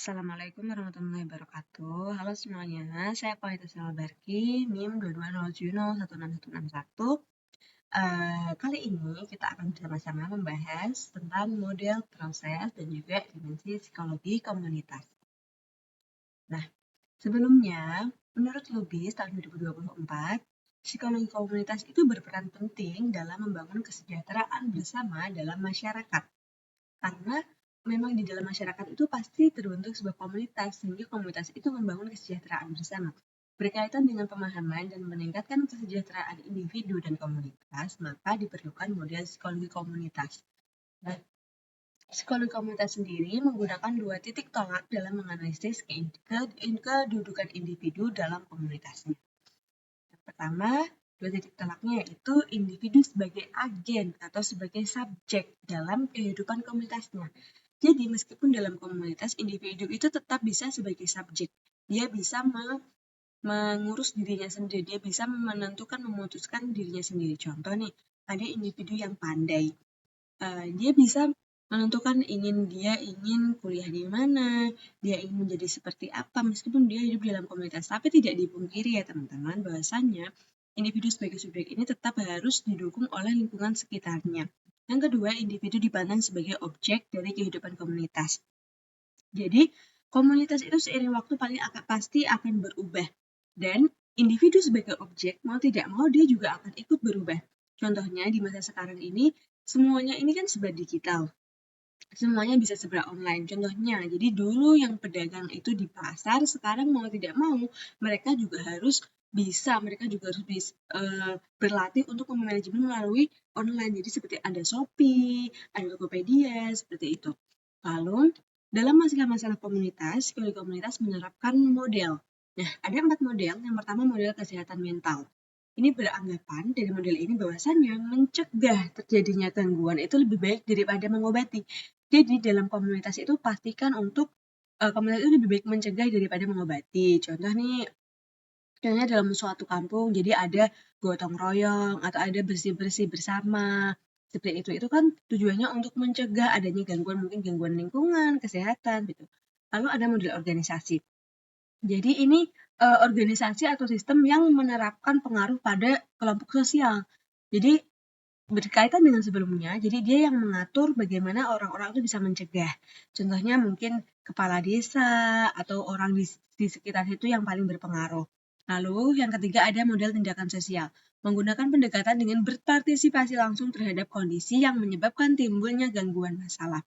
Assalamualaikum warahmatullahi wabarakatuh. Halo semuanya, saya Paulita Selberki, NIM 22070161661. Kali ini kita akan bersama-sama membahas tentang model proses dan juga dimensi psikologi komunitas. Nah, sebelumnya, menurut Lubis tahun 2024, psikologi komunitas itu berperan penting dalam membangun kesejahteraan bersama dalam masyarakat. Karena memang di dalam masyarakat itu pasti terbentuk sebuah komunitas, sehingga komunitas itu membangun kesejahteraan bersama. Berkaitan dengan pemahaman dan meningkatkan kesejahteraan individu dan komunitas, maka diperlukan model psikologi komunitas. Nah, psikologi komunitas sendiri menggunakan dua titik tolak dalam menganalisis kedudukan individu dalam komunitasnya. Yang pertama, dua titik tolaknya yaitu individu sebagai agen atau sebagai subjek dalam kehidupan komunitasnya. Jadi meskipun dalam komunitas, individu itu tetap bisa sebagai subjek. Dia bisa mengurus dirinya sendiri, dia bisa memutuskan dirinya sendiri. Contoh nih, ada individu yang pandai. Dia bisa menentukan dia ingin kuliah di mana, dia ingin menjadi seperti apa, meskipun dia hidup dalam komunitas. Tapi tidak dipungkiri ya teman-teman, bahwasannya individu sebagai subjek ini tetap harus didukung oleh lingkungan sekitarnya. Yang kedua, individu dipandang sebagai objek dari kehidupan komunitas. Jadi, komunitas itu seiring waktu pasti akan berubah. Dan individu sebagai objek, mau tidak mau dia juga akan ikut berubah. Contohnya di masa sekarang ini, semuanya ini kan serba digital. Semuanya bisa serba online. Contohnya, jadi dulu yang pedagang itu di pasar, sekarang mau tidak mau, mereka juga harus berlatih untuk memanajemen melalui online. Jadi seperti ada Shopee, ada Tokopedia, seperti itu. Lalu, dalam masalah-masalah komunitas, psikologi komunitas menerapkan model. Nah, ada 4 model. Yang pertama model kesehatan mental. Ini beranggapan dari model ini bahwasannya mencegah terjadinya gangguan itu lebih baik daripada mengobati. Jadi dalam komunitas itu pastikan untuk komunitas itu lebih baik mencegah daripada mengobati. Contohnya dalam suatu kampung, jadi ada gotong royong atau ada bersih-bersih bersama. Seperti itu. Itu kan tujuannya untuk mencegah adanya mungkin gangguan lingkungan, kesehatan gitu. Lalu ada model organisasi. Jadi ini organisasi atau sistem yang menerapkan pengaruh pada kelompok sosial. Jadi berkaitan dengan sebelumnya, jadi dia yang mengatur bagaimana orang-orang itu bisa mencegah. Contohnya mungkin kepala desa atau orang di sekitar situ yang paling berpengaruh. Lalu yang ketiga ada model tindakan sosial, menggunakan pendekatan dengan berpartisipasi langsung terhadap kondisi yang menyebabkan timbulnya gangguan masalah.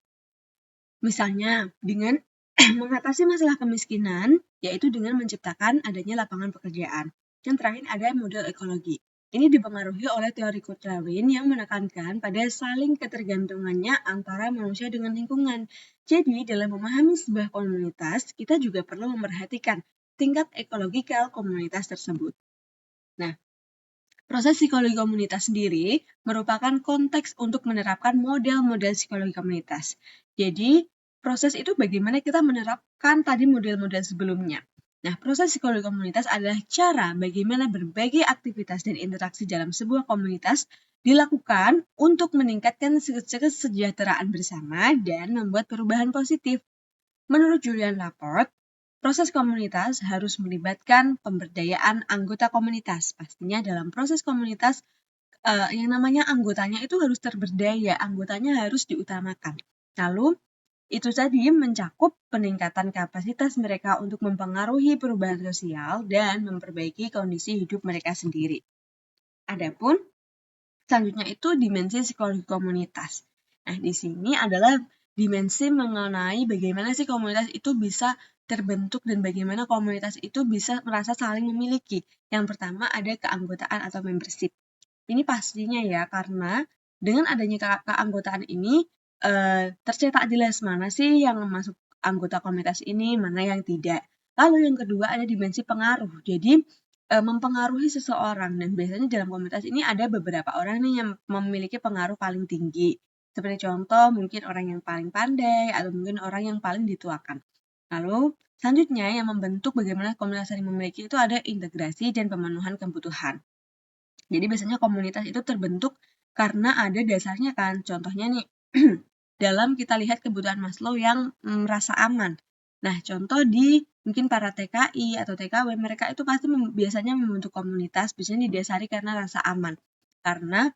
Misalnya dengan mengatasi masalah kemiskinan, yaitu dengan menciptakan adanya lapangan pekerjaan. Yang terakhir ada model ekologi. Ini dipengaruhi oleh teori Kurt Lewin yang menekankan pada saling ketergantungannya antara manusia dengan lingkungan. Jadi, dalam memahami sebuah komunitas, kita juga perlu memperhatikan tingkat ekologikal komunitas tersebut. Nah, proses psikologi komunitas sendiri merupakan konteks untuk menerapkan model-model psikologi komunitas. Jadi, proses itu bagaimana kita menerapkan tadi model-model sebelumnya. Nah, proses psikologi komunitas adalah cara bagaimana berbagai aktivitas dan interaksi dalam sebuah komunitas dilakukan untuk meningkatkan kesejahteraan bersama dan membuat perubahan positif. Menurut Julian Laporte, proses komunitas harus melibatkan pemberdayaan anggota komunitas. Pastinya dalam proses komunitas yang namanya anggotanya itu harus terberdaya, anggotanya harus diutamakan. Lalu itu tadi mencakup peningkatan kapasitas mereka untuk mempengaruhi perubahan sosial dan memperbaiki kondisi hidup mereka sendiri. Adapun selanjutnya itu dimensi psikologi komunitas. Nah, di sini adalah dimensi mengenai bagaimana sih komunitas itu bisa terbentuk dan bagaimana komunitas itu bisa merasa saling memiliki. Yang pertama ada keanggotaan atau membership. Ini pastinya ya, karena dengan adanya keanggotaan ini tercetak jelas mana sih yang masuk anggota komunitas ini, mana yang tidak. Lalu yang kedua ada dimensi pengaruh. Jadi mempengaruhi seseorang, dan biasanya dalam komunitas ini ada beberapa orang nih yang memiliki pengaruh paling tinggi. Seperti contoh mungkin orang yang paling pandai atau mungkin orang yang paling dituakan. Lalu selanjutnya yang membentuk bagaimana komunitas saling memiliki itu ada integrasi dan pemenuhan kebutuhan. Jadi biasanya komunitas itu terbentuk karena ada dasarnya kan. Contohnya nih, dalam kita lihat kebutuhan Maslow yang merasa aman. Nah, contoh di mungkin para TKI atau TKW, mereka itu pasti biasanya membentuk komunitas, biasanya didasari karena rasa aman. Karena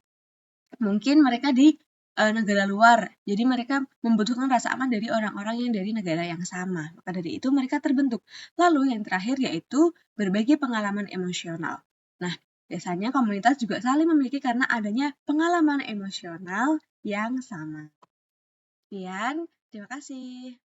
mungkin mereka di negara luar, jadi mereka membutuhkan rasa aman dari orang-orang yang dari negara yang sama. Maka dari itu mereka terbentuk. Lalu yang terakhir yaitu berbagi pengalaman emosional. Nah, biasanya komunitas juga saling memiliki karena adanya pengalaman emosional yang sama. Sekian, terima kasih.